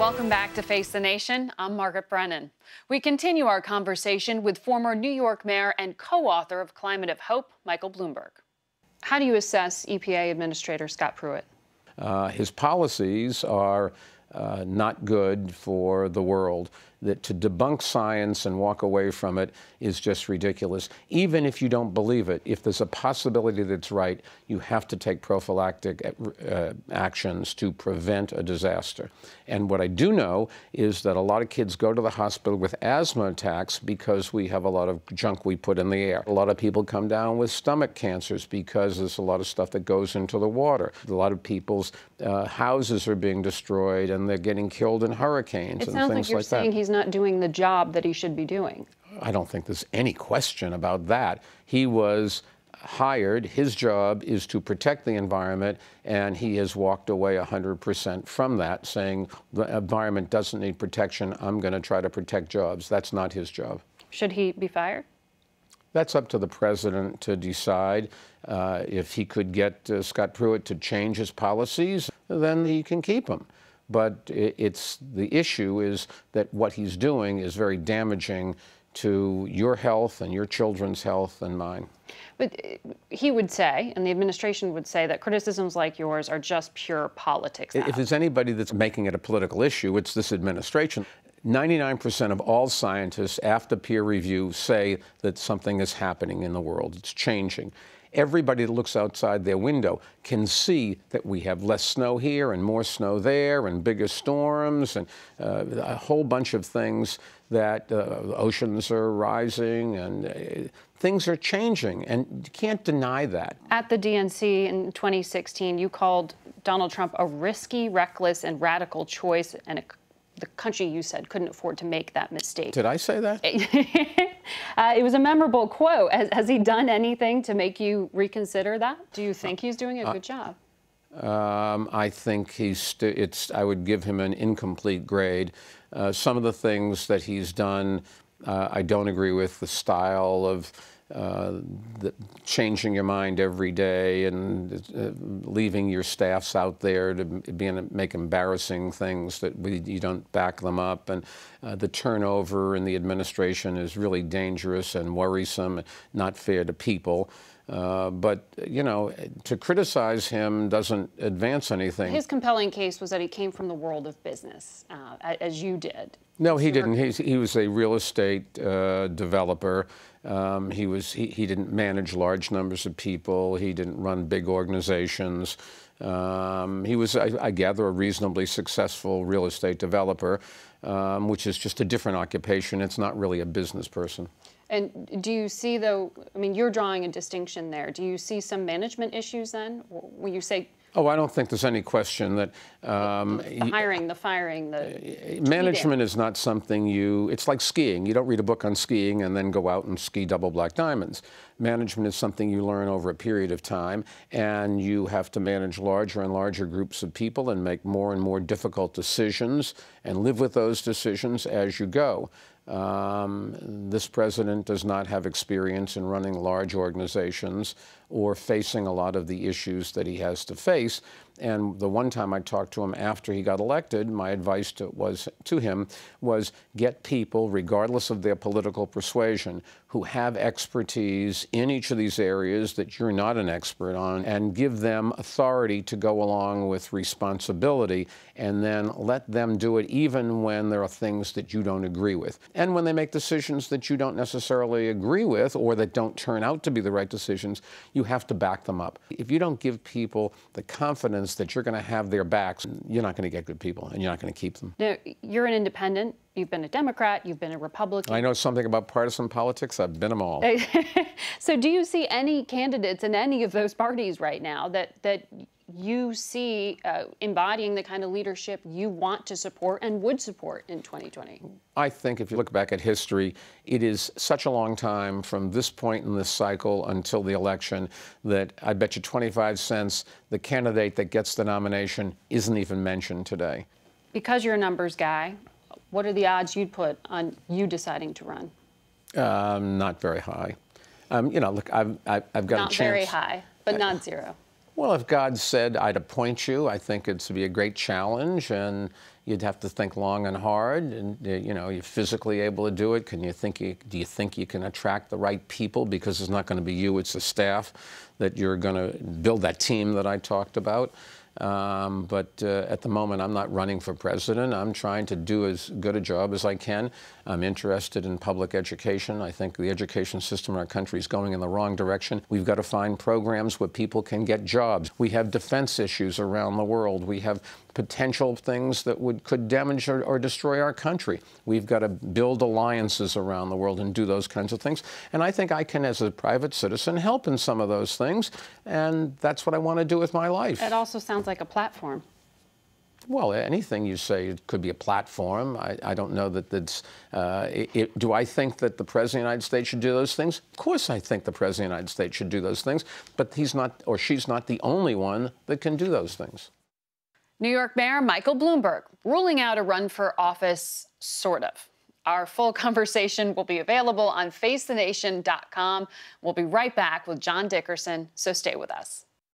Welcome back to Face the Nation. I'm Margaret Brennan. We continue our conversation with former New York Mayor and co-author of Climate of Hope, Michael Bloomberg. How do you assess EPA Administrator Scott Pruitt? His policies are not good for the world. That to debunk science and walk away from it is just ridiculous. Even if you don't believe it, if there's a possibility that's right, you have to take prophylactic actions to prevent a disaster. And what I do know is that a lot of kids go to the hospital with asthma attacks because we have a lot of junk we put in the air. A lot of people come down with stomach cancers because there's a lot of stuff that goes into the water. A lot of people's houses are being destroyed and they're getting killed in hurricanes and things like that. It sounds like you're saying he's not doing the job that he should be doing. I don't think there's any question about that. He was hired. His job is to protect the environment, and he has walked away 100% from that, saying the environment doesn't need protection. I'm going to try to protect jobs. That's not his job. Should he be fired? That's up to the president to decide. If he could get Scott Pruitt to change his policies, then he can keep him. But the issue is that what he's doing is very damaging to your health and your children's health and mine. But he would say, and the administration would say, that criticisms like yours are just pure politics now. If there's anybody that's making it a political issue, it's this administration. 99% of all scientists, after peer review, say that something is happening in the world. It's changing. Everybody that looks outside their window can see that we have less snow here and more snow there and bigger storms and a whole bunch of things that oceans are rising and things are changing, and you can't deny that. At the DNC in 2016, you called Donald Trump a risky, reckless, and radical choice, and the country, you said, couldn't afford to make that mistake. Did I say that? It was a memorable quote. Has he done anything to make you reconsider that? Do you think he's doing a good job? I think I would give him an incomplete grade. Some of the things that he's done, I don't agree with. The style of changing your mind every day and leaving your staffs out there to make embarrassing things that you don't back them up. And the turnover in the administration is really dangerous and worrisome, not fair to people. But, you know, to criticize him doesn't advance anything. His compelling case was that he came from the world of business, as you did. No, he didn't. He was a real estate developer. He didn't manage large numbers of people. He didn't run big organizations. He was, I gather, a reasonably successful real estate developer, which is just a different occupation. It's not really a business person. And do you see, though, I mean, you're drawing a distinction there. Do you see some management issues then? When you say... Oh, I don't think there's any question that... the hiring, the firing, the... Management is not something it's like skiing. You don't read a book on skiing and then go out and ski double black diamonds. Management is something you learn over a period of time, and you have to manage larger and larger groups of people and make more and more difficult decisions and live with those decisions as you go. This president does not have experience in running large organizations or facing a lot of the issues that he has to face. And the one time I talked to him after he got elected, my advice to him was get people, regardless of their political persuasion, who have expertise in each of these areas that you're not an expert on, and give them authority to go along with responsibility, and then let them do it even when there are things that you don't agree with. And when they make decisions that you don't necessarily agree with or that don't turn out to be the right decisions, you have to back them up. If you don't give people the confidence that you're going to have their backs, you're not going to get good people, and you're not going to keep them. Now, you're an independent. You've been a Democrat. You've been a Republican. I know something about partisan politics. I've been them all. So do you see any candidates in any of those parties right now that you see embodying the kind of leadership you want to support and would support in 2020? I think if you look back at history, it is such a long time from this point in this cycle until the election that I bet you 25 cents the candidate that gets the nomination isn't even mentioned today. Because you're a numbers guy, what are the odds you'd put on you deciding to run? Not very high. You know, look, I've got a chance. Not very high, but not zero. Well, if God said I'd appoint you, I think it'd be a great challenge, and you'd have to think long and hard. And you know, you're physically able to do it. Do you think you can attract the right people? Because it's not going to be you; it's the staff that you're going to build that team that I talked about. But at the moment, I'm not running for president. I'm trying to do as good a job as I can. I'm interested in public education. I think the education system in our country is going in the wrong direction. We've got to find programs where people can get jobs. We have defense issues around the world. We have potential things that could damage or destroy our country. We've got to build alliances around the world and do those kinds of things. And I think I can, as a private citizen, help in some of those things. And that's what I want to do with my life. It also sounds like a platform. Well, anything you say could be a platform. I don't know that that's... do I think that the President of the United States should do those things? Of course I think the President of the United States should do those things, but he's not, or she's not, the only one that can do those things. New York Mayor Michael Bloomberg ruling out a run for office, sort of. Our full conversation will be available on facethenation.com. We'll be right back with John Dickerson, so stay with us.